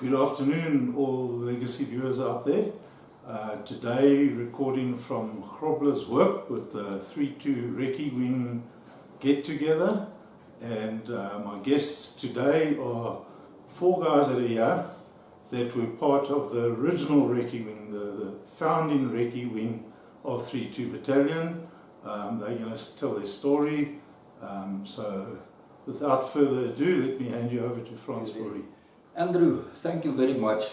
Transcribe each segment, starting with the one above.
Good afternoon, all legacy viewers out there. Today, recording from Grobler's work with the 3-2 Recce Wing get-together, and my guests today are 4 guys that are here that were part of the original Recce Wing, the founding Recce Wing of 3-2 Battalion. They're going to tell their story. So, without further ado, let me hand you over to Frans Fourie. Andrew, thank you very much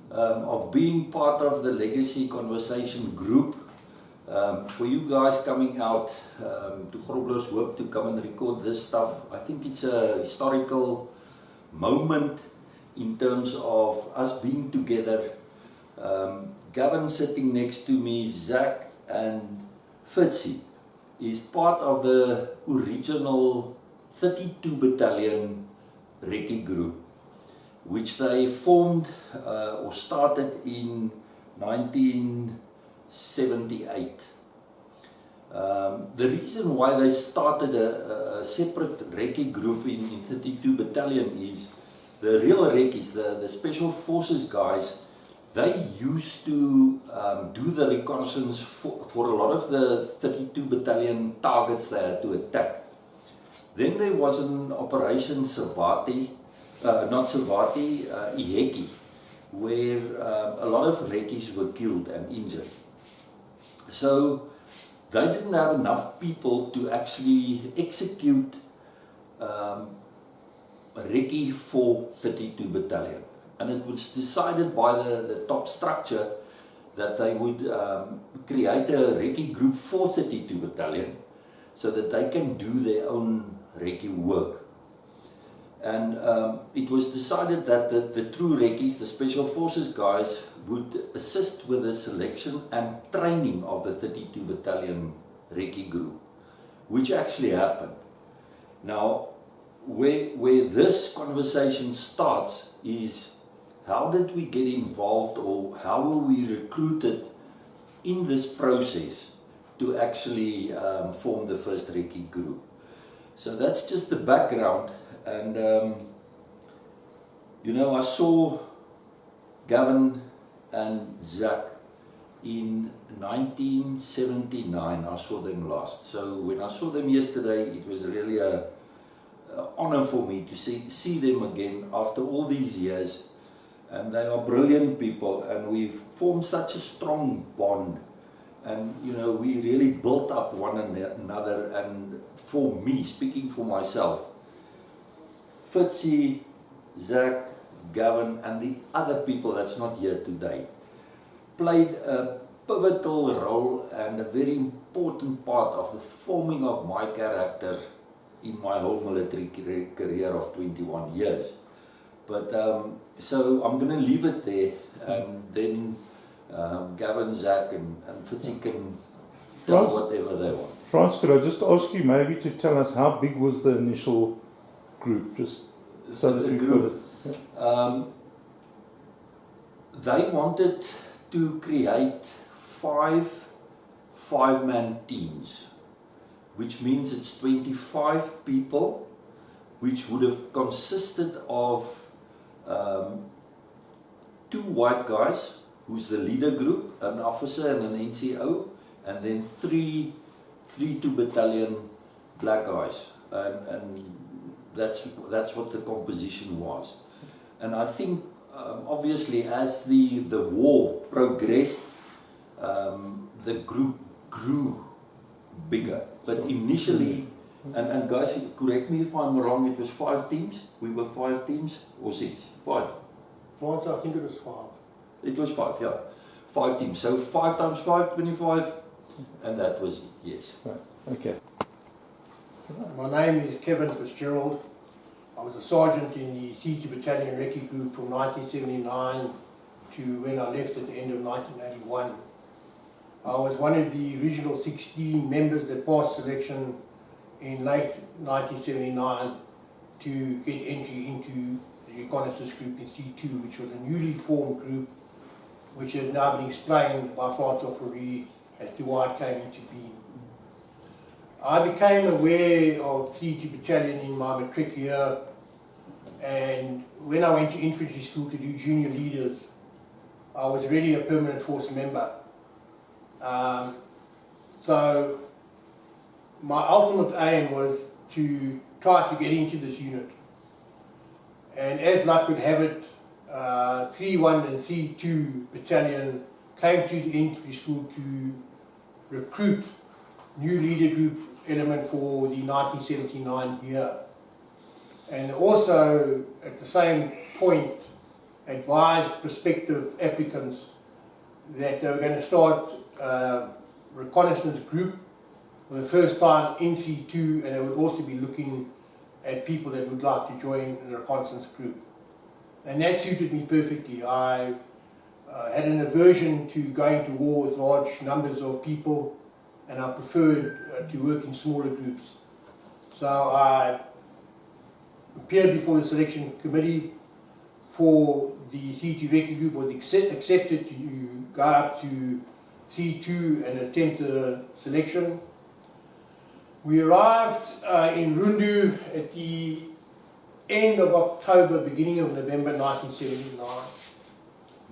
of being part of the Legacy Conversation group. For you guys coming out to Grobler's work to come and record this stuff, I think it's a historical moment in terms of us being together. Gavin sitting next to me, Zach and Fitzy, is part of the original 32 Battalion Recce group, which they formed or started in 1978. The reason why they started a separate Recce group in 32 Battalion is the real Recces, the Special Forces guys, they used to do the reconnaissance for a lot of the 32 Battalion targets they had to attack. Then there was an Operation Savati, Iheki, where a lot of Recces were killed and injured. So they didn't have enough people to actually execute Recce for 32 Battalion. And it was decided by the top structure that they would create a Recce group for 32 Battalion so that they can do their own Recce work. And it was decided that the true Recces, the Special Forces guys, would assist with the selection and training of the 32 Battalion Recce group, which actually happened. Now, where this conversation starts is, how did we get involved, or how were we recruited in this process to actually form the first Recce group? So that's just the background. And you know, I saw Gavin and Zach in 1979. I saw them last. So when I saw them yesterday, it was really an honor for me to see them again after all these years. And they are brilliant people, and we've formed such a strong bond. And you know, we really built up one another. And for me, speaking for myself, Fitzy, Zach, Gavin, and the other people that's not here today played a pivotal role and a very important part of the forming of my character in my whole military career of 21 years. But so I'm going to leave it there, and then Gavin, Zach, and Fitzy can tell whatever they want. Frans, could I just ask you maybe to tell us how big was the initial group, just so that we could. They wanted to create 5 5-man teams, which means it's 25 people, which would have consisted of 2 white guys, who's the leader group, an officer and an NCO, and then 3 2 Battalion black guys, and that's what the composition was. And I think obviously as the war progressed, the group grew bigger. But initially, and guys, correct me if I'm wrong, it was 5 teams. We were 5 teams or 6? 5. I think it was 5. It was 5, yeah. 5 teams. So 5 times 5, 25, and that was it, yes. Right. Okay. My name is Gavin FitzGerald. I was a sergeant in the 3-2 Battalion Recce group from 1979 to when I left at the end of 1981. I was one of the original 16 members that passed selection in late 1979 to get entry into the reconnaissance group in 3-2, which was a newly formed group, which has now been explained by Frans Fourie as to why it came into being. I became aware of 3-2 Battalion in my matric year, And when I went to infantry school to do junior leaders, I was already a permanent force member. So my ultimate aim was to try to get into this unit. And as luck would have it, 3-1 and 3-2 Battalion came to the infantry school to recruit new leader group element for the 1979 year. And also, at the same point, advised prospective applicants that they were going to start a reconnaissance group for the first time in 3-2, and they would also be looking at people that would like to join the reconnaissance group. And that suited me perfectly. I had an aversion to going to war with large numbers of people, and I preferred to work in smaller groups. So I appeared before the selection committee for the C2 Recce group, was accepted to go up to C2 and attempt the selection. We arrived in Rundu at the end of October, beginning of November 1979.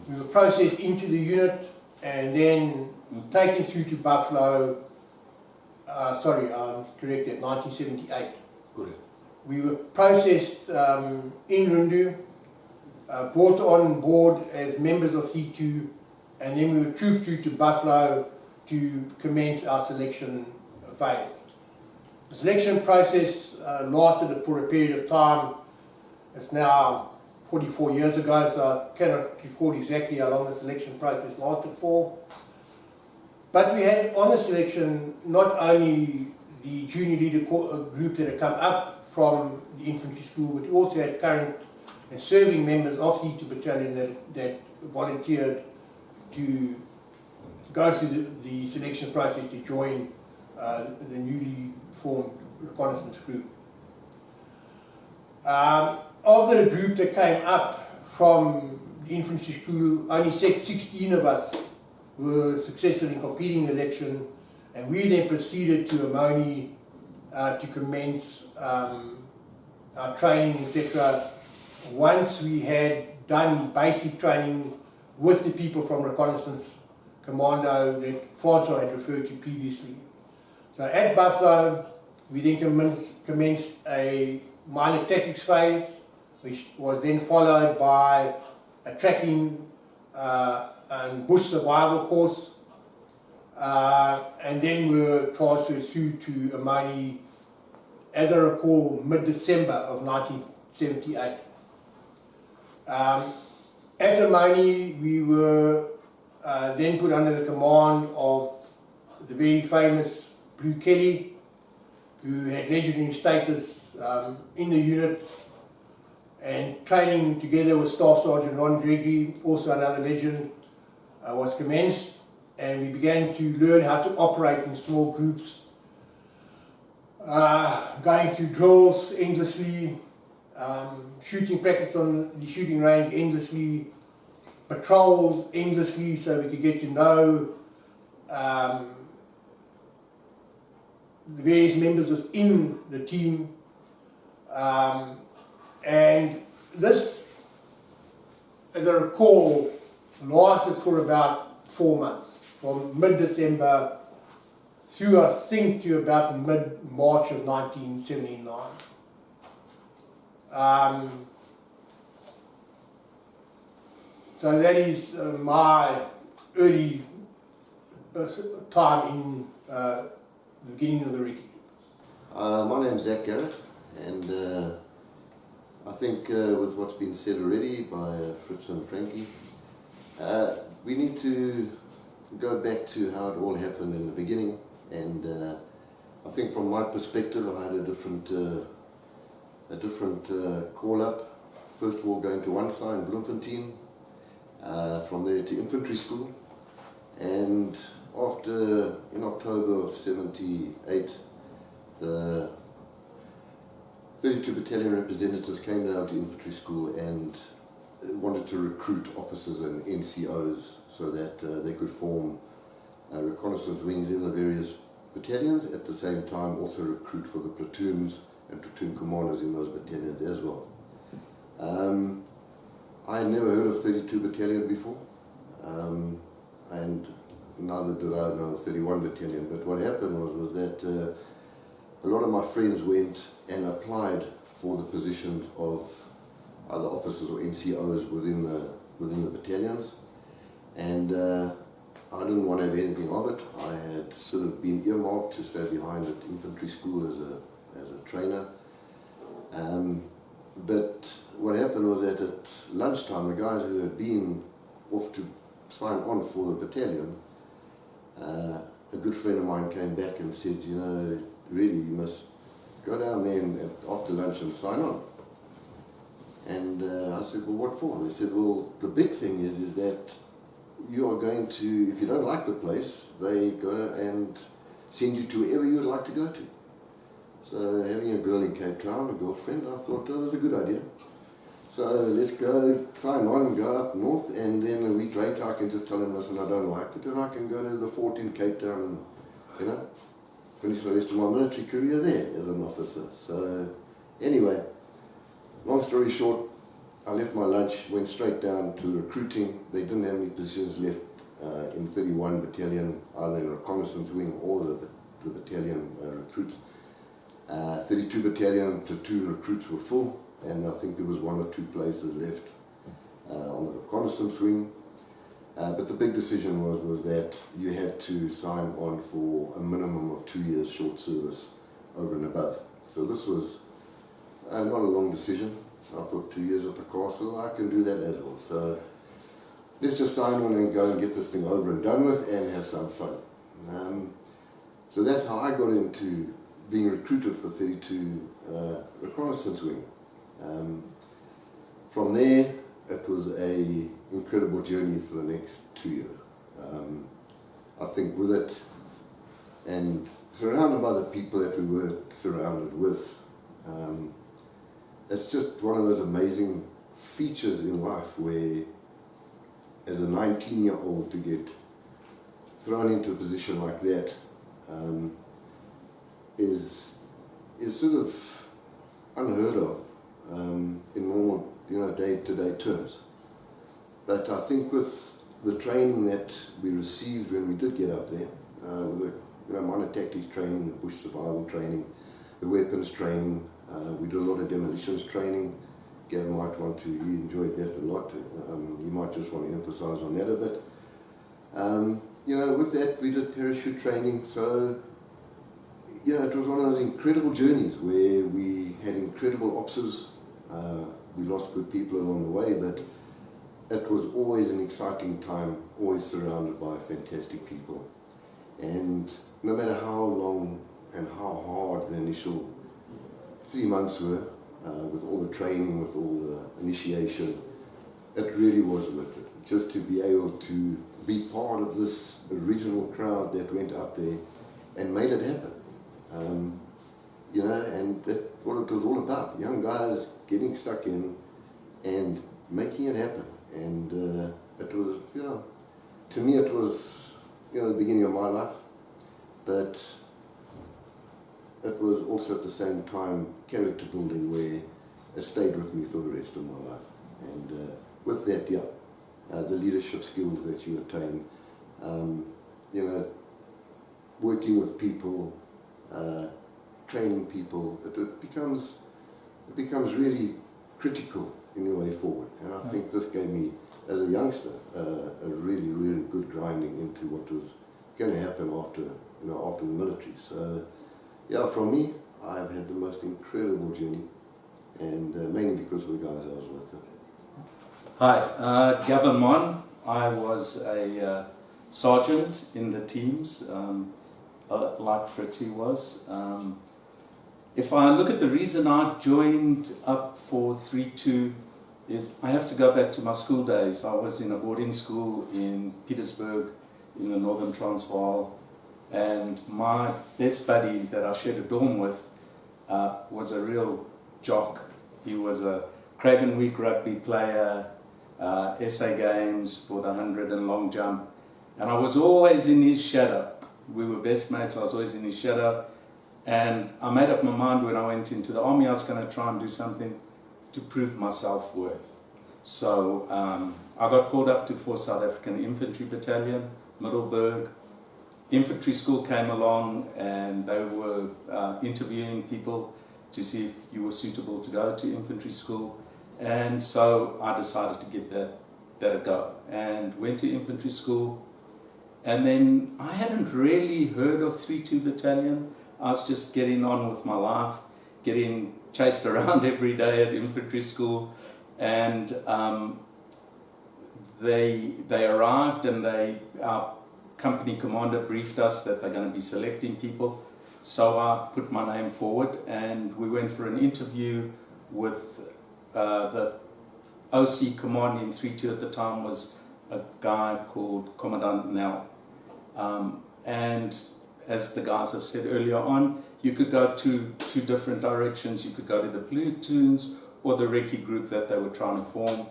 We were processed into the unit and then taken through to Buffalo, sorry, I'm correct, at 1978. Correct. We were processed in Rundu, brought on board as members of C2, and then we were trooped through to Buffalo to commence our selection phase. The selection process lasted for a period of time. It's now 44 years ago, so I cannot recall exactly how long the selection process lasted for. But we had on the selection not only the junior leader group that had come up from the infantry school, but we also had current and serving members of the C2 Battalion that volunteered to go through the selection process to join the newly formed reconnaissance group. Of the group that came up from the infantry school, only 16 of us were successful in completing the election, and we then proceeded to Amoni to commence our training, etc. Once we had done basic training with the people from Reconnaissance Commando that Frans had referred to previously. So at Buffalo, we then commenced a minor tactics phase, which was then followed by a tracking and bush survival course, and then we were transferred through to Amoni, as I recall, mid-December of 1978. At Amoni, we were then put under the command of the very famous Blue Kelly, who had legendary status in the unit, and training together with Staff Sergeant Ron Gregory, also another legend, was commenced, and we began to learn how to operate in small groups, going through drills endlessly, shooting practice on the shooting range endlessly, patrols endlessly so we could get to know the various members within the team. And this, as I recall, lasted for about 4 months, from mid-December through, I think, to about mid-March of 1979. So that is my early time in the beginning of the Recce. My name is Garratt, and I think with what's been said already by Fritz and Frankie, we need to go back to how it all happened in the beginning. And I think from my perspective, I had a different call-up. First of all, going to one side in Bloemfontein, from there to infantry school, and after, in October of 78, the 32 Battalion representatives came down to infantry school and wanted to recruit officers and NCOs so that they could form reconnaissance wings in the various battalions, at the same time also recruit for the platoons and platoon commanders in those battalions as well. I had never heard of 32 Battalion before, and neither did I know of 31 Battalion. But what happened was that a lot of my friends went and applied for the positions of either officers or NCOs within the battalions, and I didn't want to have anything of it. I had sort of been earmarked to stay behind at infantry school as a trainer. But what happened was that at lunchtime, the guys who had been off to sign on for the battalion, a good friend of mine came back and said, you know, really, you must go down there after lunch and sign on. And I said, well, what for? They said, well, the big thing is that you are going to, if you don't like the place, they go and send you to wherever you would like to go to. So having a girl in Cape Town, a girlfriend, I thought that was a good idea. So let's go sign on and go up north, and then a week later I can just tell them, listen, I don't like it, and I can go to the fort in Cape Town and, you know, finish the rest of my military career there as an officer. So anyway, long story short, I left my lunch, went straight down to recruiting. They didn't have any positions left in 31 Battalion, either in Reconnaissance Wing or the battalion recruits. 32 Battalion platoon recruits were full, and I think there was 1 or 2 places left on the Reconnaissance Wing. But the big decision was that you had to sign on for a minimum of 2 years short service over and above. So this was not a long decision. I thought 2 years at the castle, I can do that as well. So let's just sign on and go and get this thing over and done with and have some fun. So that's how I got into being recruited for 32 Reconnaissance Wing. From there, it was a incredible journey for the next 2 years. I think with it, and surrounded by the people that we were surrounded with, it's just one of those amazing features in life where, as a 19-year-old, to get thrown into a position like that is sort of unheard of in normal, day-to-day terms. But I think with the training that we received when we did get up there, with the minor tactics training, the bush survival training, the weapons training, we did a lot of demolitions training. Gavin might want to, he enjoyed that a lot. He might just want to emphasize on that a bit. With that we did parachute training, so it was one of those incredible journeys where we had incredible officers. We lost good people along the way, but it was always an exciting time, always surrounded by fantastic people. And no matter how long and how hard the initial 3 months were, with all the training, with all the initiation, it really was worth it. Just to be able to be part of this original crowd that went up there and made it happen. And that's what it was all about. Young guys getting stuck in and making it happen. And it was, to me it was, the beginning of my life. But it was also at the same time character building where it stayed with me for the rest of my life. And with that, the leadership skills that you attain, working with people, training people, it becomes really critical in your way forward. And I think this gave me, as a youngster, a really, really good grinding into what was going to happen after the military. So, from me, I've had the most incredible journey, and mainly because of the guys I was with. Hi, Gavin Mons. I was a sergeant in the teams, like Fritzie was. If I look at the reason I joined up for 3-2 is I have to go back to my school days. I was in a boarding school in Petersburg in the northern Transvaal, and my best buddy that I shared a dorm with was a real jock. He was a Craven Week rugby player, SA games for the 100 and long jump, and I was always in his shadow. We were best mates, I was always in his shadow, and I made up my mind when I went into the army I was going to try and do something to prove my self-worth. So I got called up to 4th South African Infantry Battalion, Middelburg. Infantry school came along and they were interviewing people to see if you were suitable to go to infantry school. And so I decided to give that a go and went to infantry school. And then I hadn't really heard of 3-2 Battalion. I was just getting on with my life, getting chased around every day at infantry school. And they arrived and our company commander briefed us that they're going to be selecting people. So I put my name forward and we went for an interview with the OC commanding 3-2 at the time was a guy called Commandant Nell. And as the guys have said earlier on, you could go two different directions. You could go to the platoons or the recce group that they were trying to form.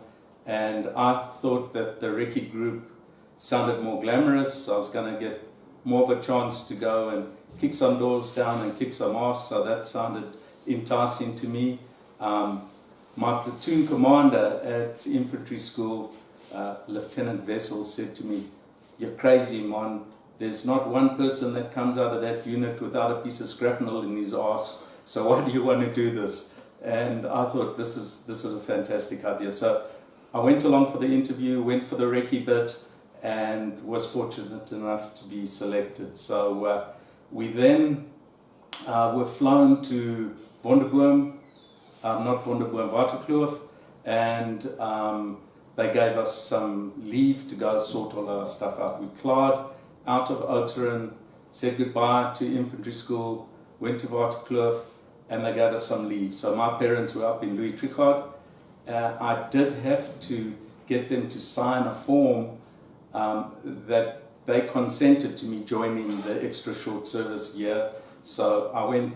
And I thought that the recce group sounded more glamorous. I was going to get more of a chance to go and kick some doors down and kick some ass, so that sounded enticing to me. My platoon commander at infantry school, Lieutenant Vessel, said to me, "You're crazy, man. There's not one person that comes out of that unit without a piece of shrapnel in his ass, so why do you want to do this?" And I thought, this is a fantastic idea. So I went along for the interview, went for the recce bit, and was fortunate enough to be selected. So we then were flown to Wonderboom, not Wonderboom, Waterkloof, and they gave us some leave to go sort all our stuff out. We clawed out of Outeren, said goodbye to infantry school, went to Waterkloof, and they gave us some leave. So my parents were up in Louis Trichardt. I did have to get them to sign a form that they consented to me joining the extra short service year. So I went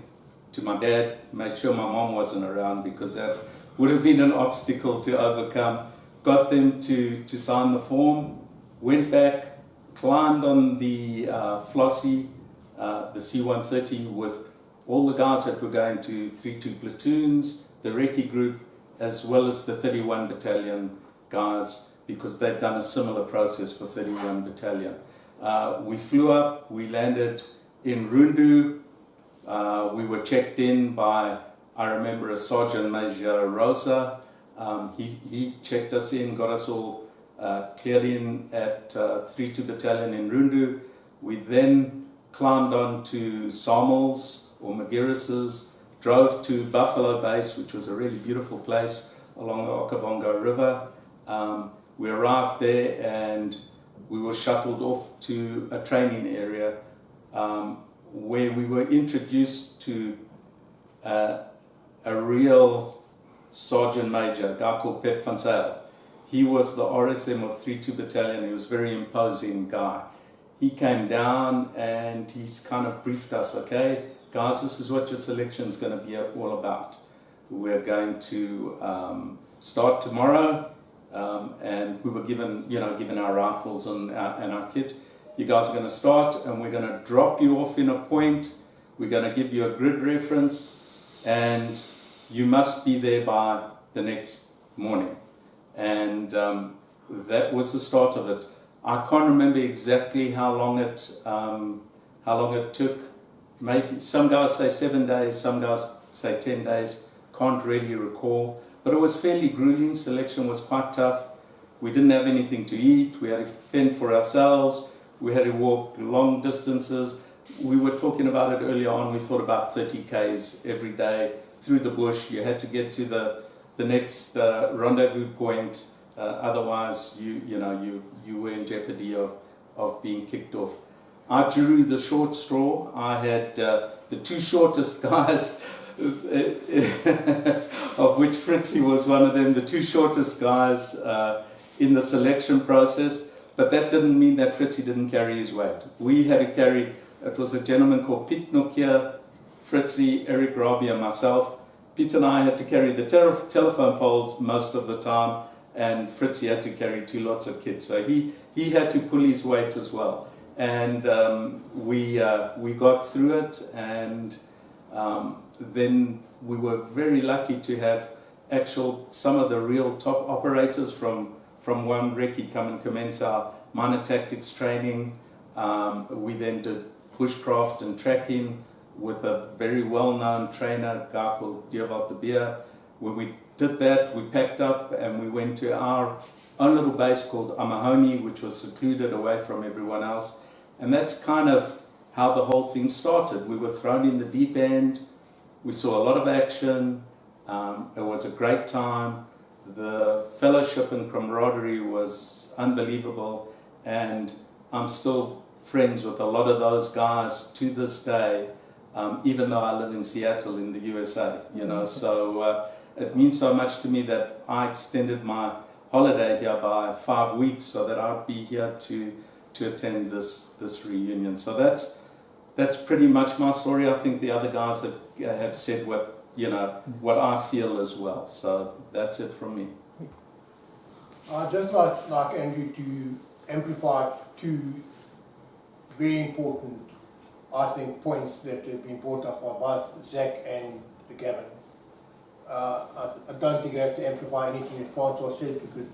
to my dad, made sure my mom wasn't around because that would have been an obstacle to overcome. Got them to sign the form, went back, climbed on the Flossie, the C-130 with all the guys that were going to 3-2 platoons, the recce group, as well as the 31 Battalion guys, because they'd done a similar process for 31 Battalion. We flew up, we landed in Rundu. We were checked in by, I remember, a Sergeant Major Rosa. He checked us in, got us all cleared in at 3-2 Battalion in Rundu. We then climbed on to Samuels or Magiris's, drove to Buffalo Base, which was a really beautiful place along the Okavango River. We arrived there and we were shuttled off to a training area where we were introduced to a real Sergeant Major, a guy called Pep van Zyl. He was the RSM of 3-2 Battalion. He was a very imposing guy. He came down and he's kind of briefed us, okay, guys, this is what your selection is going to be all about. We're going to start tomorrow, and we were given our rifles and our kit. You guys are going to start, and we're going to drop you off in a point. We're going to give you a grid reference, and you must be there by the next morning. And that was the start of it. I can't remember exactly how long it took. Maybe some guys say 7 days, some guys say 10 days. Can't really recall, but it was fairly grueling. Selection was quite tough. We didn't have anything to eat. We had to fend for ourselves. We had to walk long distances. We were talking about it earlier on. We thought about 30 Ks every day through the bush. You had to get to the next rendezvous point. Otherwise, you were in jeopardy of being kicked off. I drew the short straw. I had the two shortest guys, of which Fritzie was one of them, the two shortest guys in the selection process. But that didn't mean that Fritzie didn't carry his weight. We had to carry, it was a gentleman called Piet Nokia, Fritzie, Eric Rabi and myself. Piet and I had to carry the telephone poles most of the time, and Fritzie had to carry two lots of kit. So he had to pull his weight as well. And we got through it, and then we were very lucky to have some of the real top operators from 1 Recce come and commence our minor tactics training. We then did bushcraft and tracking with a very well-known trainer, a guy called Garratt de Beer. When we did that, we packed up and we went to our own little base called Amahoni, which was secluded away from everyone else. And that's kind of how the whole thing started. We were thrown in the deep end. We saw a lot of action. It was a great time. The fellowship and camaraderie was unbelievable. And I'm still friends with a lot of those guys to this day, even though I live in Seattle in the USA, you know. So it means so much to me that I extended my holiday here by 5 weeks so that I'd be here to attend this reunion. So that's pretty much my story. I think the other guys have said what I feel as well. So that's it from me. I'd just like Andrew to amplify 2 very important, I think, points that have been brought up by both Zach and Gavin. I don't think I have to amplify anything that Frans said, because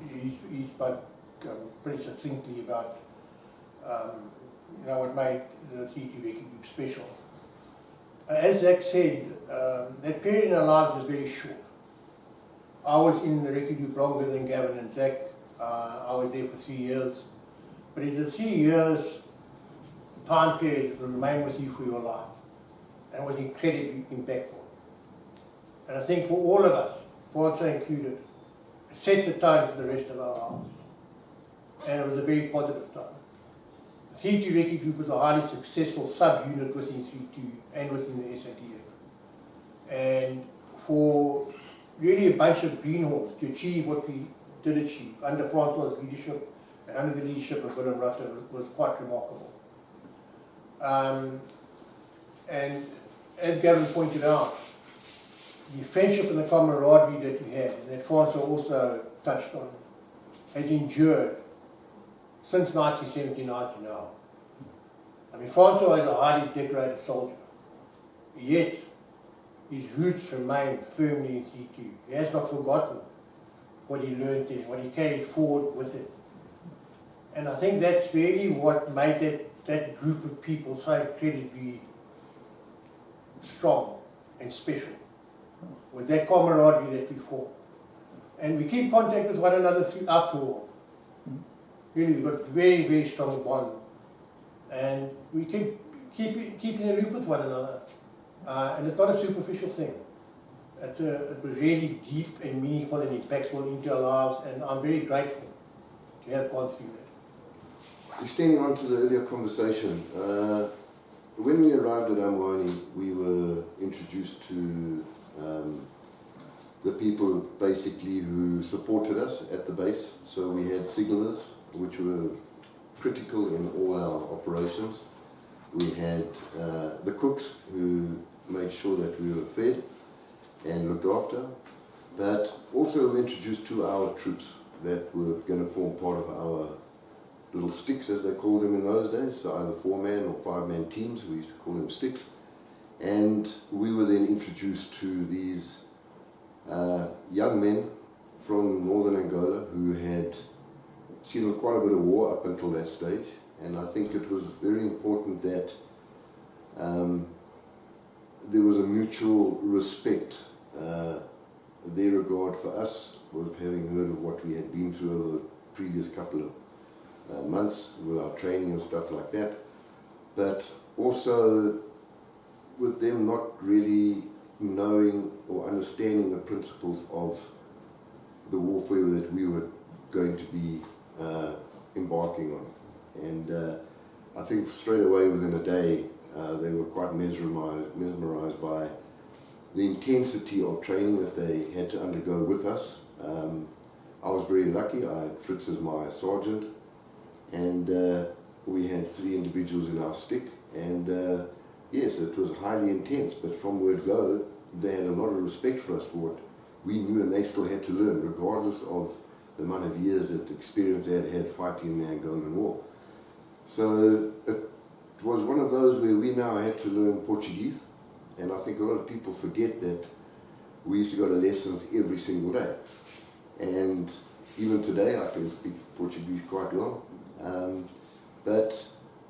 he spoke pretty succinctly about what made the C2 Recce Group special. As Zach said, that period in our lives was very short. I was in the Recce Group longer than Gavin and Zach. I was there for 3 years. But in the 3 years, time period will remain with you for your life, and was incredibly impactful. And I think for all of us, Frans included, it set the tone for the rest of our lives. And it was a very positive time. The C2 Recce Group was a highly successful sub-unit within C2 and within the SADF. And for really a bunch of greenhorns to achieve what we did achieve under Frans' leadership and under the leadership of Willem Rutte was quite remarkable. And as Gavin pointed out, the friendship and the camaraderie that we had, and that Frans also touched on, has endured since 1979 to now. I mean, Frans is a highly decorated soldier, yet his roots remain firmly in C2. He has not forgotten what he learned there, what he carried forward with him. And I think that's really what made that group of people so incredibly strong and special, with that camaraderie that we formed. And we keep contact with one another throughout the war. Really, we've got a very, very strong bond. And we keep in a loop with one another. And it's not a superficial thing. It was really deep and meaningful and impactful into our lives, and I'm very grateful to have gone through that. Extending on to the earlier conversation, when we arrived at Amahoni, we were introduced to the people basically who supported us at the base. So we had signalers, which were critical in all our operations. We had the cooks who made sure that we were fed and looked after, but also we were introduced to our troops that were going to form part of our little sticks, as they called them in those days, so either 4-man or 5-man teams. We used to call them sticks. And we were then introduced to these young men from northern Angola who had seen quite a bit of war up until that stage. And I think it was very important that there was a mutual respect. Their regard for us, with having heard of what we had been through over the previous couple of months with our training and stuff like that, but also with them not really knowing or understanding the principles of the warfare that we were going to be embarking on. And I think straight away within a day they were quite mesmerized by the intensity of training that they had to undergo with us. I was very lucky. I had Fritz as my sergeant, and we had 3 individuals in our stick, and yes, it was highly intense, but from word go, they had a lot of respect for us for what we knew, and they still had to learn, regardless of the amount of years that experience they had had fighting in the Angolan War. So it was one of those where we now had to learn Portuguese, and I think a lot of people forget that we used to go to lessons every single day. And even today I can speak Portuguese quite well. But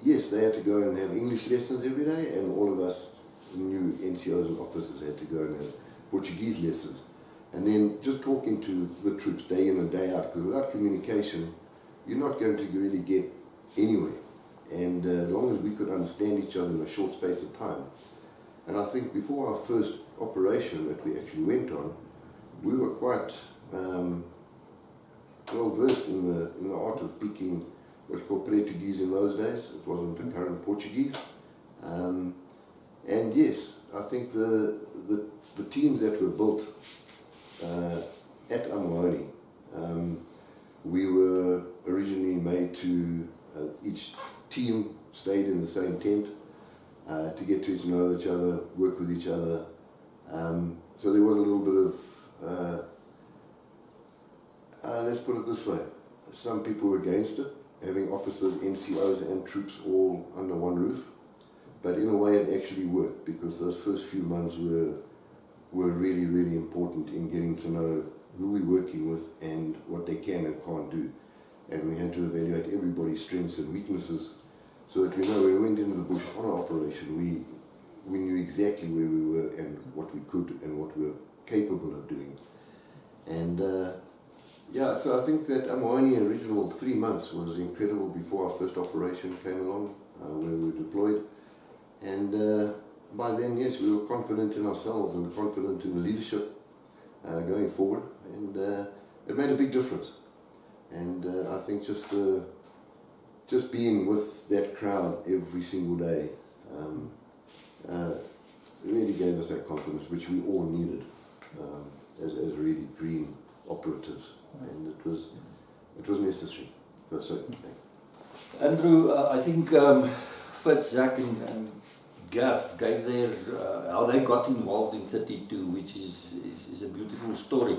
yes, they had to go and have English lessons every day, and all of us new NCOs and officers had to go and have Portuguese lessons. And then just talking to the troops day in and day out, because without communication, you're not going to really get anywhere. And as long as we could understand each other in a short space of time. And I think before our first operation that we actually went on, we were quite well versed in the art of speaking what's called Portuguese in those days. It wasn't the current Portuguese. And yes, I think the teams that were built at Amoani, we were originally made to, each team stayed in the same tent to get to know each other, work with each other. So there was a little bit of, let's put it this way, some people were against it, having officers, NCOs and troops all under one roof. But in a way it actually worked, because those first few months were really, really important in getting to know who we're working with and what they can and can't do. And we had to evaluate everybody's strengths and weaknesses, so that we know when we went into the bush on an operation, we knew exactly where we were and what we could and what we were capable of doing. And yeah, so I think that Amoani original 3 months was incredible before our first operation came along, where we were deployed. And by then, yes, we were confident in ourselves and confident in the leadership going forward, and it made a big difference. And I think just being with that crowd every single day really gave us that confidence, which we all needed as really green operatives, and it was necessary. So, Andrew, I think Fitz, Zach and Gav gave their how they got involved in 32, which is a beautiful story.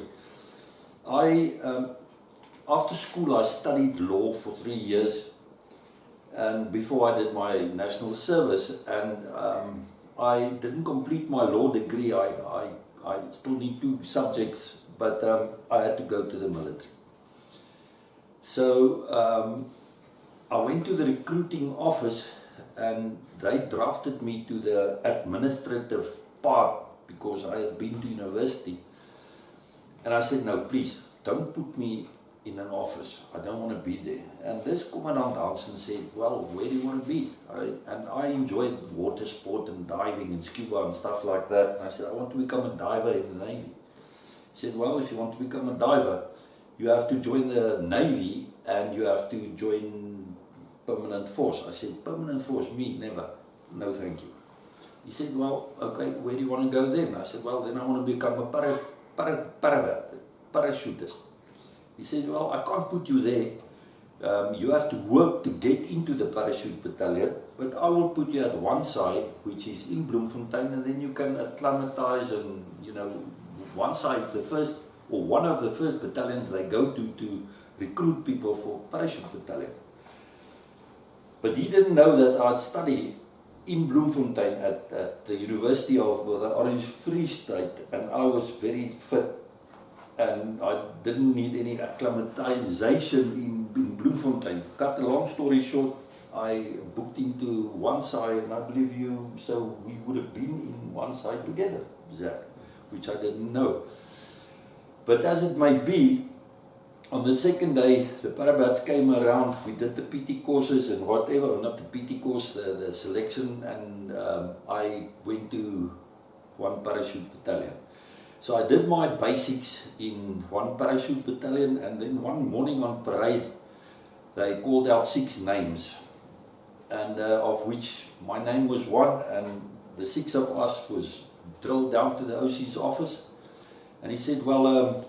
After school I studied law for 3 years, and before I did my national service, and I didn't complete my law degree. I still need 2 subjects, but I had to go to the military. So I went to the recruiting office, and they drafted me to the administrative part because I had been to university. And I said, no, please, don't put me in an office. I don't want to be there. And this Commandant Hansen said, well, where do you want to be? And I enjoyed water sport and diving and scuba and stuff like that. And I said, I want to become a diver in the Navy. He said, well, if you want to become a diver, you have to join the Navy and you have to join permanent force. I said, permanent force? Me? Never. No, thank you. He said, well, okay, where do you want to go then? I said, well, then I want to become a parachutist. He said, well, I can't put you there. You have to work to get into the parachute battalion, but I will put you at one side, which is in Bloemfontein, and then you can acclimatize, and, you know, one side is the first, or one of the first battalions they go to recruit people for parachute battalion. But he didn't know that I'd studied in Bloemfontein at the University of the Orange Free State, and I was very fit, and I didn't need any acclimatization in Bloemfontein. Cut a long story short, I booked into one side, and I believe you, so we would have been in one side together, Zach, which I didn't know. But as it may be, on the second day, the parabats came around. We did the PT courses and whatever, not the PT course, the selection, and I went to one parachute battalion. So I did my basics in one parachute battalion, and then one morning on parade, they called out 6 names, and of which my name was one, and the 6 of us was drilled down to the OC's office, and he said, well,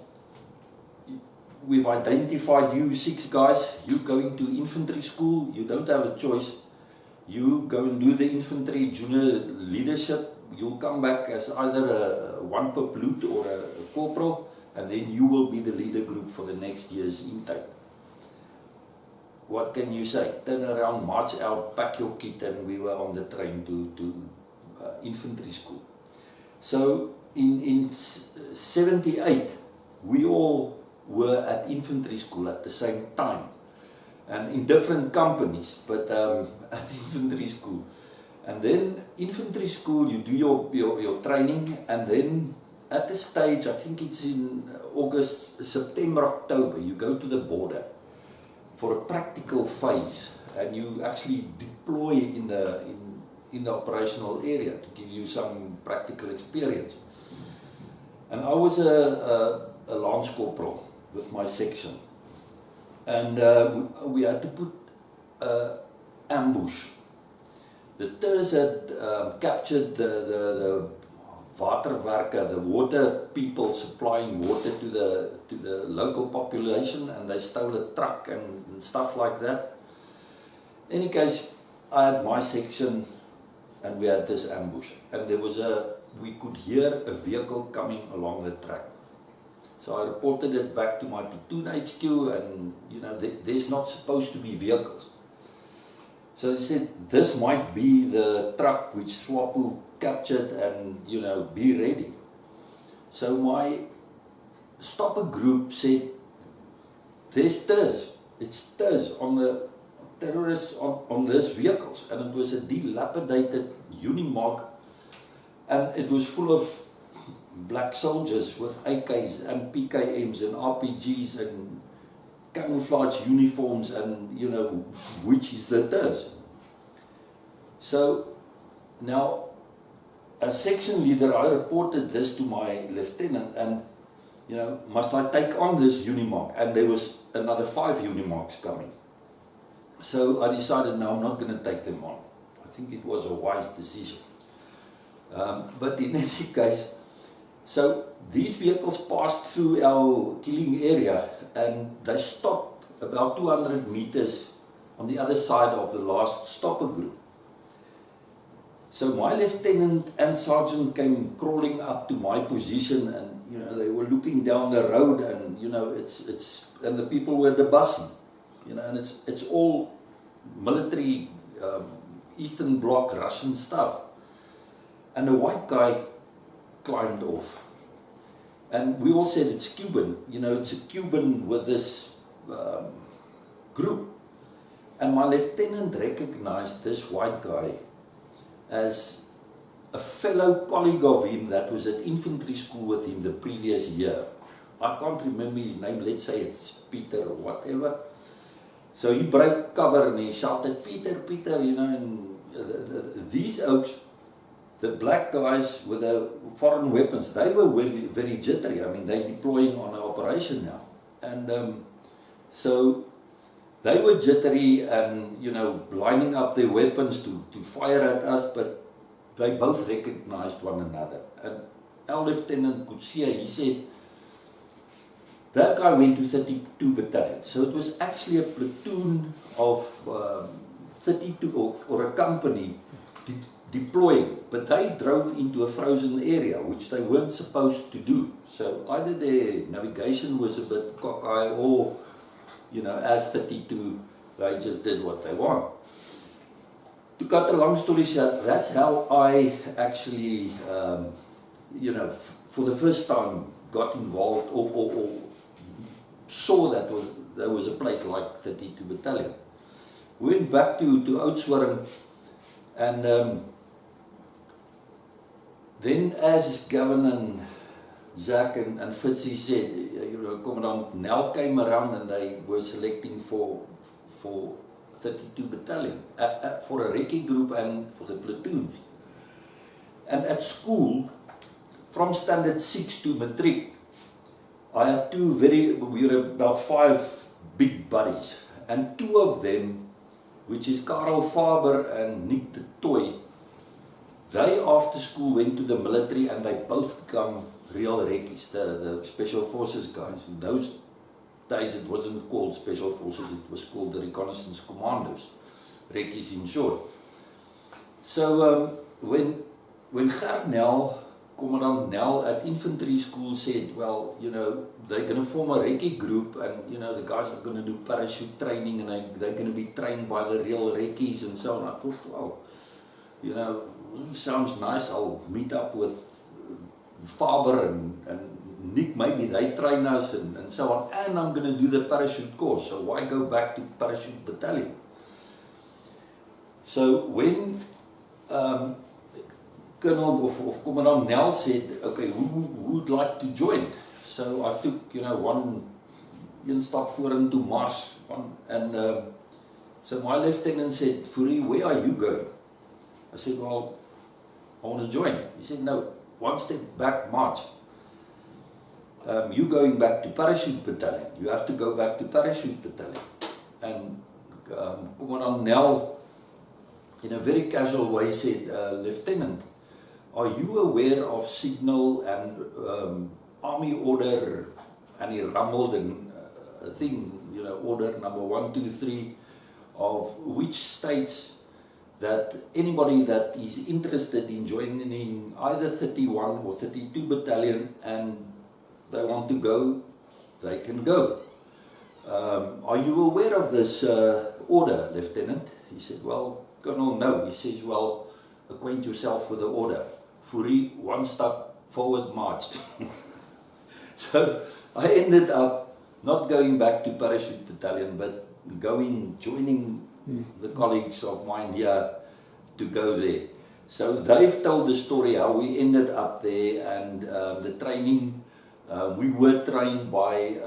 we've identified you 6 guys, you going to infantry school, you don't have a choice, you go and do the infantry junior leadership, you'll come back as either a 1 per plute or a corporal, and then you will be the leader group for the next year's intake. What can you say? Turn around, march out, pack your kit, and we were on the train to infantry school. So in 78, we all were at infantry school at the same time, and in different companies, but at infantry school. And then infantry school, you do your training, and then at the stage, I think it's in August, September, October, you go to the border for a practical phase, and you actually deploy in the operational area to give you some practical experience. And I was a lance corporal with my section, and we had to put ambush. The TERS had captured the waterwerke, the water people supplying water to the local population, and they stole a truck and stuff like that. In any case, I had my section, and we had this ambush, and we could hear a vehicle coming along the track. So I reported it back to my platoon HQ, and there's not supposed to be vehicles. So they said, this might be the truck which SWAPO captured, and be ready. So my stopper group said, there's TERS, it's TERS on the terrorists on these vehicles, and it was a dilapidated Unimark, and it was full of black soldiers with AKs and PKMs and RPGs and camouflage uniforms, and which is the TERS. So now, as section leader, I reported this to my lieutenant, and must I take on this Unimark? And there was another 5 Unimarks coming. So I decided, no, I'm not going to take them on. I think it was a wise decision. But in any case, so these vehicles passed through our killing area, and they stopped about 200 meters on the other side of the last stopper group. So my lieutenant and sergeant came crawling up to my position, and they were looking down the road, and and the people were the busing, and it's all military, Eastern Bloc Russian stuff. And the white guy climbed off, and we all said it's Cuban, it's a Cuban with this group. And my lieutenant recognized this white guy as a fellow colleague of him that was at infantry school with him the previous year. I can't remember his name, let's say it's Peter or whatever. So he broke cover and he shouted, Peter, and these oaks, the black guys with the foreign weapons, they were very, very jittery. I mean, they're deploying on an operation now. And so they were jittery and, lining up their weapons to fire at us, but they both recognized one another. And our lieutenant could see, he said, that guy went to 32 Battalion. So it was actually a platoon of 32 or a company deploying, but they drove into a frozen area, which they weren't supposed to do. So either their navigation was a bit cockeye, or, as 32, they just did what they want. To cut a long story short, that's how I actually, for the first time got involved or saw that there was a place like 32 Battalion. We went back to Oudtshoorn, and then as Gavin and Zach and Fitzy said, Commandant Nel came around and they were selecting for 32 Battalion, for a recce group and for the platoons. And at school, from standard 6 to matric, I had we were about 5 big buddies, and 2 of them, which is Karel Faber and Nick de Toy, they after school went to the military, and they both become real recces, the Special Forces guys. In those days it wasn't called Special Forces, it was called the Reconnaissance Commandos, recces in short. So when Garratt Nel, Commandant Nel at infantry school said, well, they're going to form a recce group, and the guys are going to do parachute training, and they're going to be trained by the real recces and so on. I thought, well, sounds nice. I'll meet up with Faber and Nick, maybe they train us and so on, and I'm going to do the parachute course, so why go back to parachute battalion? So when Colonel of Commandant Nel said, okay, who would like to join? So I took, one stap vorentoe mars, and so my lieutenant said, Fourie, where are you going? I said, well, I want to join. He said, no, one step back, march. You going back to parachute battalion. You have to go back to parachute battalion. And Commandant Nel, in a very casual way, said, Lieutenant, are you aware of signal and army order? And he rumbled and order number 1, 2, 3 of which states that anybody that is interested in joining either 31 or 32 battalion and they want to go, they can go. Are you aware of this order, Lieutenant? He said, well, Colonel, no. He says, well, acquaint yourself with the order. Fourie, one step forward, march. So I ended up not going back to parachute battalion, but joining the colleagues of mine here to go there. So they've told the story how we ended up there and the training. We were trained by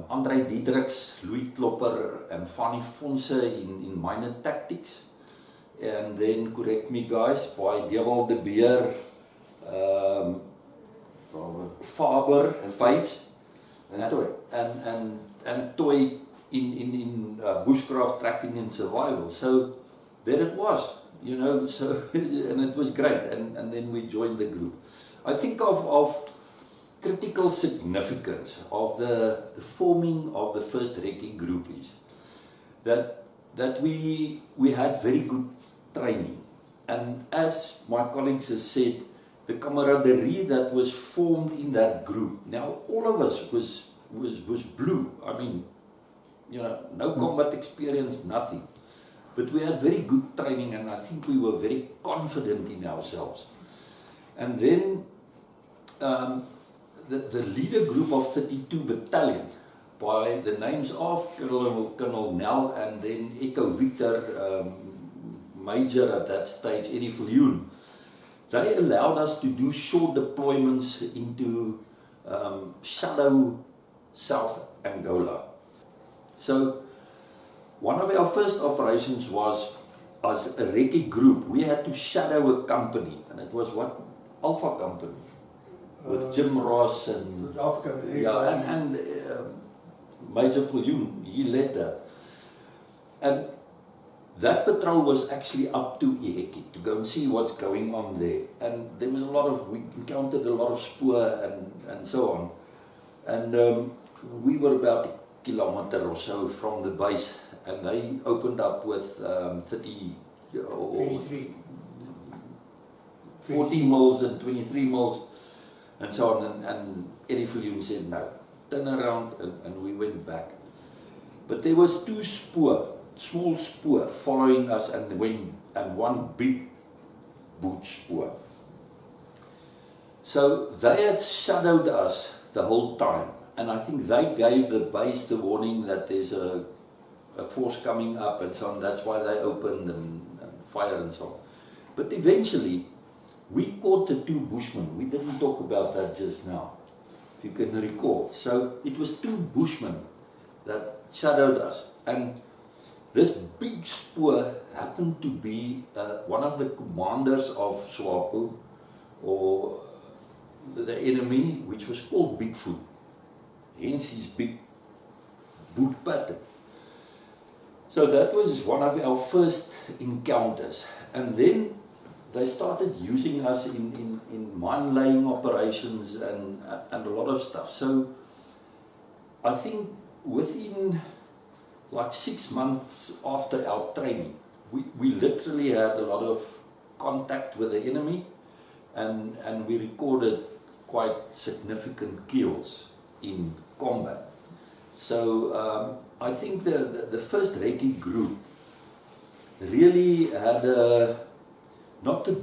Andre Diedrichs, Louis Klopper and Fanny Fonse in minor tactics. And then, correct me guys, by Dewald de Beer, Faber, Vibes, and Toy in bushcraft tracking and survival. So there it was, so and it was great. And then we joined the group. I think of critical significance of the forming of the first Recce group is that we had very good training, and as my colleagues have said, the camaraderie that was formed in that group. Now all of us was blue. I mean, no combat experience, nothing, but we had very good training, and I think we were very confident in ourselves. And then the leader group of 32 Battalion, by the names of Colonel Nel and then Echo Victor, Major at that stage, Eddie Viljoen, they allowed us to do short deployments into Shadow South Angola. So one of our first operations was, as a Recce group, we had to shadow a company, and it was what? Alpha Company, with Jim Ross and Major Viljoen, he led that. And that patrol was actually up to Iheke to go and see what's going on there. And there was we encountered a lot of spoor and so on. And we were about a kilometer or so from the base, and they opened up with 40 mils and 23 mils and so on. And Eddie Viljoen said, no, turn around, and we went back. But there was 2 spoor, small spoor following us, and one big boot spoor. So they had shadowed us the whole time, and I think they gave the base the warning that there's a force coming up and so on. That's why they opened and fire and so on. But eventually we caught the 2 bushmen. We didn't talk about that just now, if you can recall. So it was 2 bushmen that shadowed us, and this big spoor happened to be one of the commanders of SWAPO, or the enemy, which was called Bigfoot, hence his big boot pattern. So that was one of our first encounters, and then they started using us in mine laying operations and a lot of stuff. So I think within like 6 months after our training, we literally had a lot of contact with the enemy, and we recorded quite significant kills in combat. So I think the first Recce group really had not the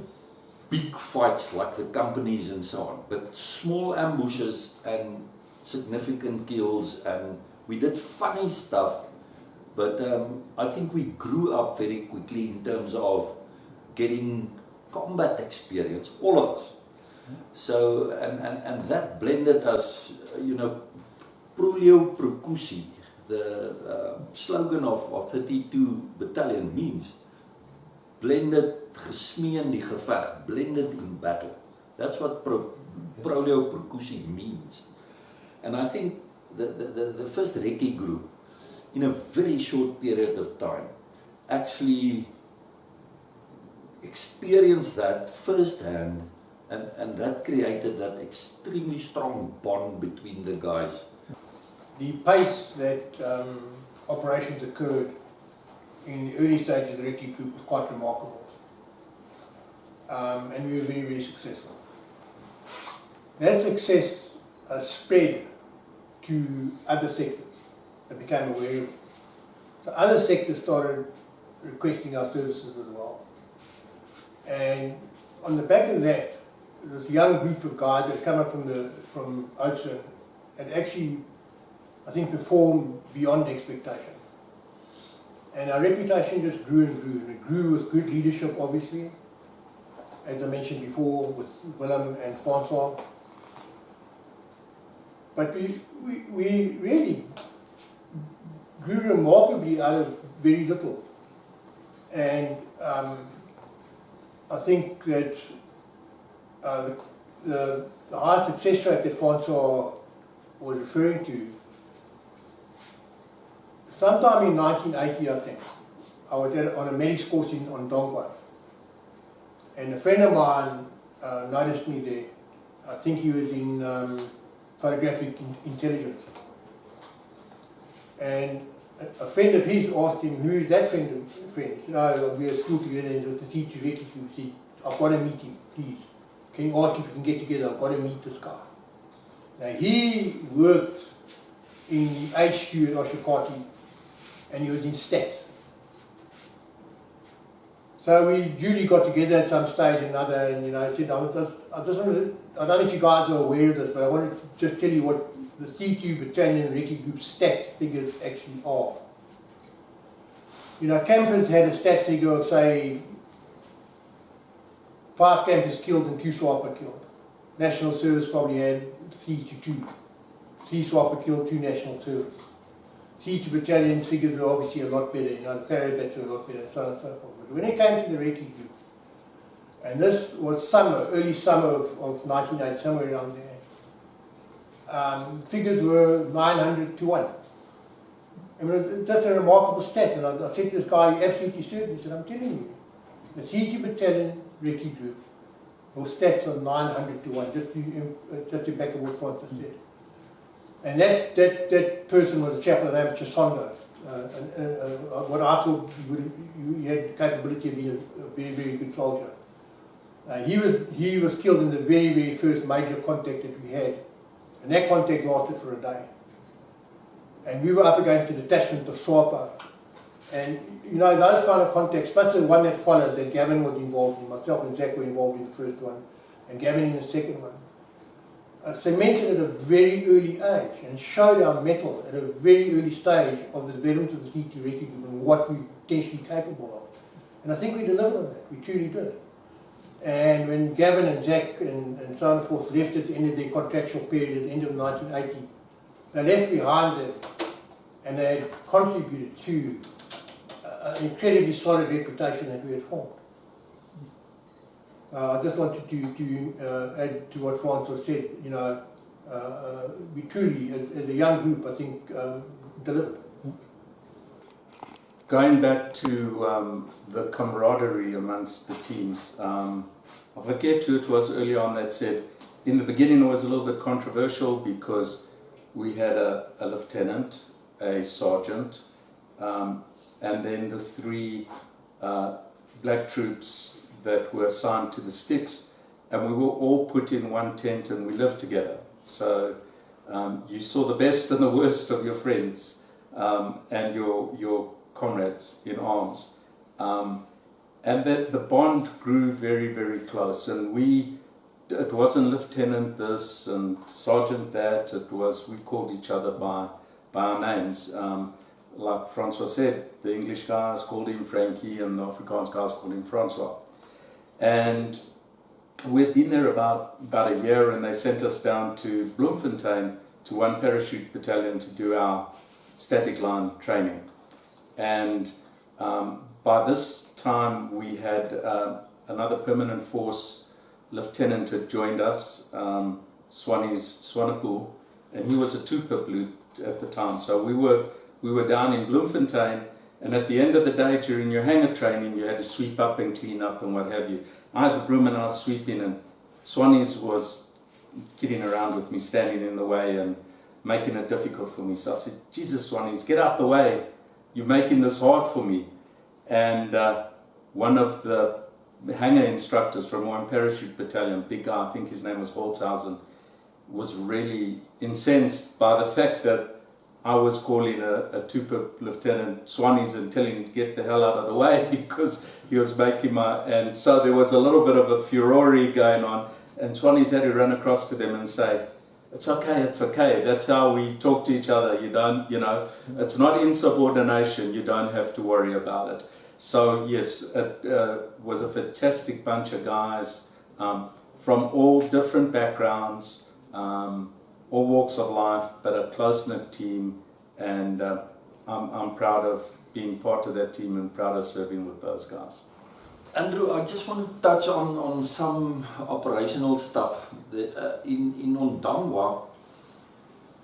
big fights like the companies and so on, but small ambushes and significant kills, and we did funny stuff, but I think we grew up very quickly in terms of getting combat experience, all of us. So, and that blended us, you know, Prolio Procusi, the slogan of 32 Battalion means blended, gesmee in die geveg, blended in battle. That's what Prolio Procusi means. And I think the first Recce group, in a very short period of time, actually experienced that firsthand, and that created that extremely strong bond between the guys. The pace that operations occurred in the early stages of the Recce group was quite remarkable, and we were very, very successful. That success spread to other sectors that became aware of it. So other sectors started requesting our services as well. And on the back of that, this young group of guys that had come up from Oudtshoorn had actually, I think, performed beyond expectation. And our reputation just grew and grew. And it grew with good leadership, obviously, as I mentioned before, with Willem and Francois. But we really grew remarkably out of very little. And I think that the high success rate that Francois was referring to, sometime in 1980, I think, I was on a medics course on Dongguan. And a friend of mine noticed me there. I think he was in photographic intelligence. And a friend of his asked him, who is that friend? He said, oh, we were at school together, and it was the C2 Recce. He said, I've got to meet him, please. Can you ask if we can get together? I've got to meet this guy. Now, he worked in the HQ at Oshakati, and he was in stats. So we duly got together at some stage or another, and I said, I don't know if you guys are aware of this, but I want to just tell you what the C2 Battalion Recce Group stat figures actually are. Campers had a stat figure of, say, 5 campers killed and 2 swiper killed. National Service probably had 3 to 2. 3 swiper killed, 2 National Service. C2 Battalion figures were obviously a lot better, the parabats were a lot better, and so on and so forth. But when it came to the Recce Group, and this was early summer of 1980, somewhere around there, figures were 900 to 1. I mean, that's a remarkable stat, and I said to this guy, he absolutely certain. He said, I'm telling you, the C2 Battalion Recce Group was stats of 900 to 1, just to back up what Francis said. And that person was a chap by the name of Chisondo. What I thought he had the capability of being a very, very good soldier. He was killed in the very, very first major contact that we had. And that contact lasted for a day. And we were up against a detachment of SWAPO. And, those kind of contacts, plus the one that followed, that Gavin was involved in, myself and Zach were involved in the first one, and Gavin in the second one, cemented at a very early age and showed our mettle at a very early stage of the development of the C2 Recce Group and what we were potentially capable of. And I think we delivered on that. We truly did. And when Gavin and Zach and so on and forth left at the end of their contractual period at the end of 1980, they left behind them and they had contributed to an incredibly solid reputation that we had formed. I just wanted to add to what Francois said. We truly, as a young group, I think, delivered. Going back to the camaraderie amongst the teams, I forget who it was early on that said, in the beginning it was a little bit controversial because we had a lieutenant, a sergeant, and then the 3 black troops that were assigned to the sticks, and we were all put in one tent and we lived together. So you saw the best and the worst of your friends and your comrades in arms. And the bond grew very, very close. And it wasn't lieutenant this and sergeant that. It was, we called each other by our names. Like Francois said, the English guys called him Frankie and the Afrikaans guys called him Francois. And we'd been there about a year, and they sent us down to Bloemfontein to one parachute battalion to do our static line training. And by this time we had another permanent force lieutenant had joined us, Swanepoel, and he was a two-pip at the time. So we were down in Bloemfontein, and at the end of the day during your hangar training you had to sweep up and clean up and what have you. I had the broom and I was sweeping, and Swanepoel was kidding around with me, standing in the way and making it difficult for me. So I said, Jesus, Swanepoel, get out the way. You're making this hard for me. And one of the hangar instructors from one parachute battalion, big guy, I think his name was Holtzhausen, was really incensed by the fact that I was calling a two-pip lieutenant Swanepoel and telling him to get the hell out of the way because he was making and so there was a little bit of a furore going on, and Swanepoel had to run across to them and say, it's okay, that's how we talk to each other, it's not insubordination, you don't have to worry about it. So yes, it was a fantastic bunch of guys from all different backgrounds, all walks of life, but a close-knit team, and I'm proud of being part of that team and proud of serving with those guys. Andrew, I just want to touch on some operational stuff. In Ondangwa,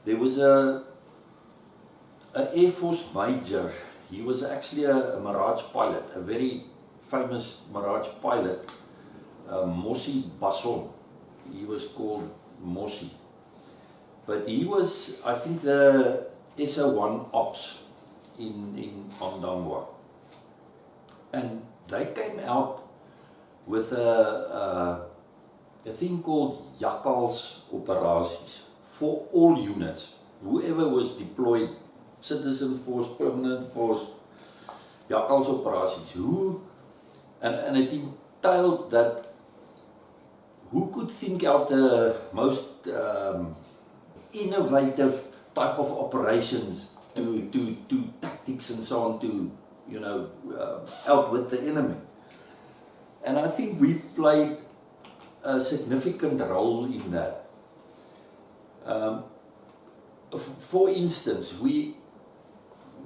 there was a Air Force major. He was actually a Mirage pilot, a very famous Mirage pilot, Mossi Basson. He was called Mossi. But he was, I think, the SO1 Ops in Ondangwa. And they came out with a thing called Jakkals operaties for all units. Whoever was deployed, citizen force, permanent force, Jakkals operaties. And it entailed that who could think out the most innovative type of operations to tactics and so on to outwit the enemy. And I think we played a significant role in that. For instance,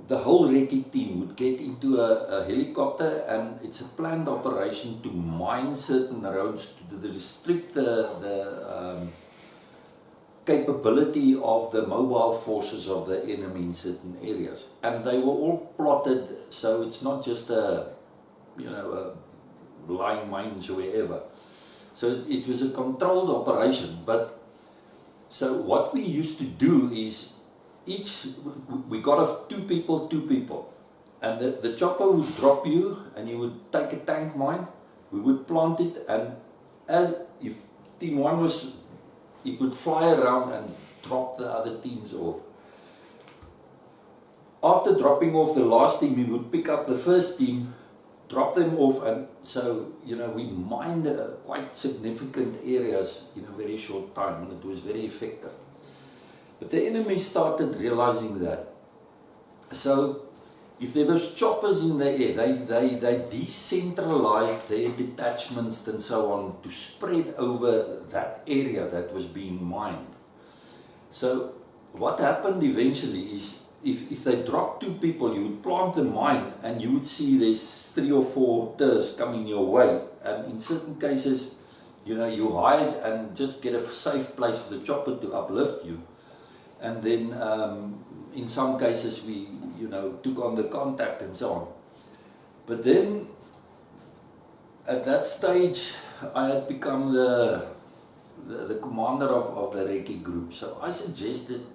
the whole recce team would get into a helicopter, and it's a planned operation to mine certain roads to restrict the capability of the mobile forces of the enemy in certain areas. And they were all plotted, so it's not just a lying mines or wherever. So it was a controlled operation. But so what we used to do is we got off two people, and the chopper would drop you, and you would take a tank mine, we would plant it, and if team one was, it would fly around and drop the other teams off. After dropping off the last team, we would pick up the first team, drop them off, and so we mined quite significant areas in a very short time, and it was very effective. But the enemy started realizing that. So if there was choppers in the air, they decentralized their detachments and so on to spread over that area that was being mined. So what happened eventually is, if they dropped two people, you would plant the mine and you would see there's 3 or 4 tirs coming your way. And in certain cases, you hide and just get a safe place for the chopper to uplift you. And then in some cases we took on the contact and so on. But then at that stage I had become the commander of the recce group. So I suggested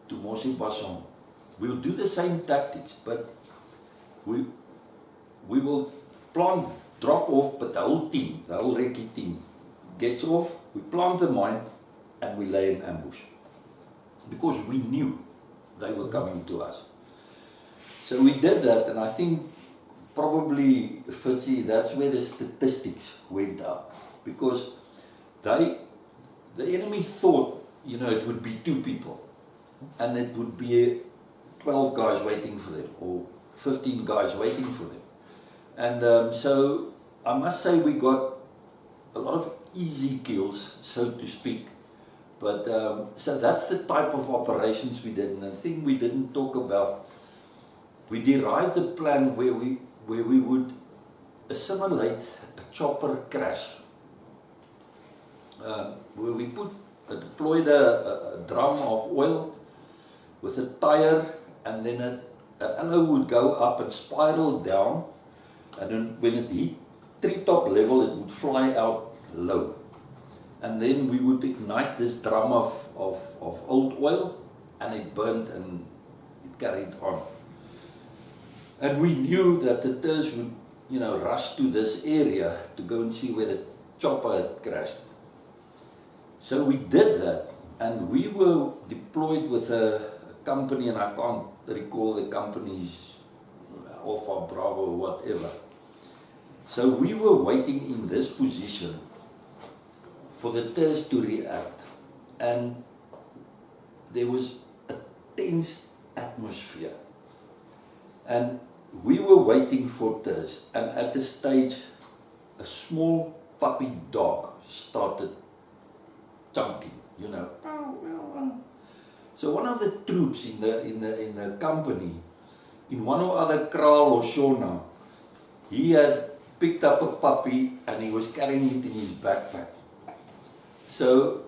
to Mossi Basson, we'll do the same tactics, but we will drop off, but the whole recce team gets off, we plant the mine and we lay in ambush. Because we knew they were coming to us. So we did that, and I think probably, Fitzy, that's where the statistics went up. Because the enemy thought, you know, it would be 2 people. And it would be 12 guys waiting for them, or 15 guys waiting for them. And so I must say we got a lot of easy kills, so to speak. But so that's the type of operations we did. And the thing we didn't talk about, we derived a plan where we would assimilate a chopper crash, where we deployed a drum of oil with a tire, and then a alloy would go up and spiral down, and then when it hit treetop level, it would fly out low. And then we would ignite this drum of old oil, and it burned and it carried on. And we knew that the TERS would, you know, rush to this area to go and see where the chopper had crashed. So we did that, and we were deployed with a company, and I can't recall the company's Alpha, Bravo, or whatever. So we were waiting in this position for the TERS to react, and there was a tense atmosphere, and we were waiting for TERS, and at the stage a small puppy dog started chunking, you know. So one of the troops in the company, in one or other kraal or shona, he had picked up a puppy and he was carrying it in his backpack. So,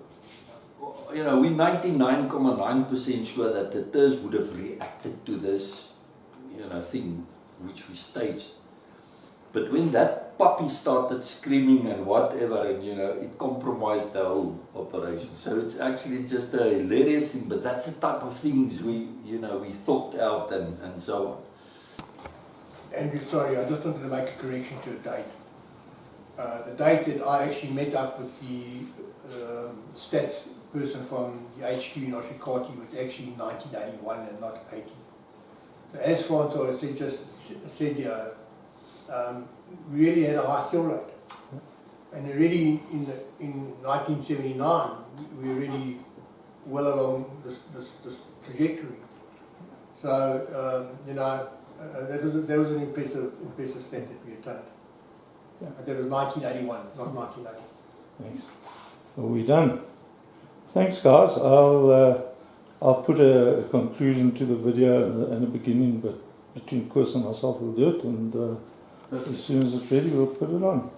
you know, we're 99.9% sure that the TERS would have reacted to this, you know, thing which we staged. But when that puppy started screaming and whatever, and you know, it compromised the whole operation. So it's actually just a hilarious thing, but that's the type of things we thought out and so on. Andrew, sorry, I just wanted to make a correction to a date. The date that I actually met up with the stats person from the HQ in Oshikati was actually 1981 and not 80. So as Frans said here, we really had a high kill rate. And already in 1979, we were already well along this trajectory. So, you know, that was an impressive stat that we attained. Yeah. But that was 1981, not 1980. Thanks. Well, we're done. Thanks, guys. I'll put a conclusion to the video and a beginning, but between Chris and myself we'll do it, and as soon as it's ready we'll put it on.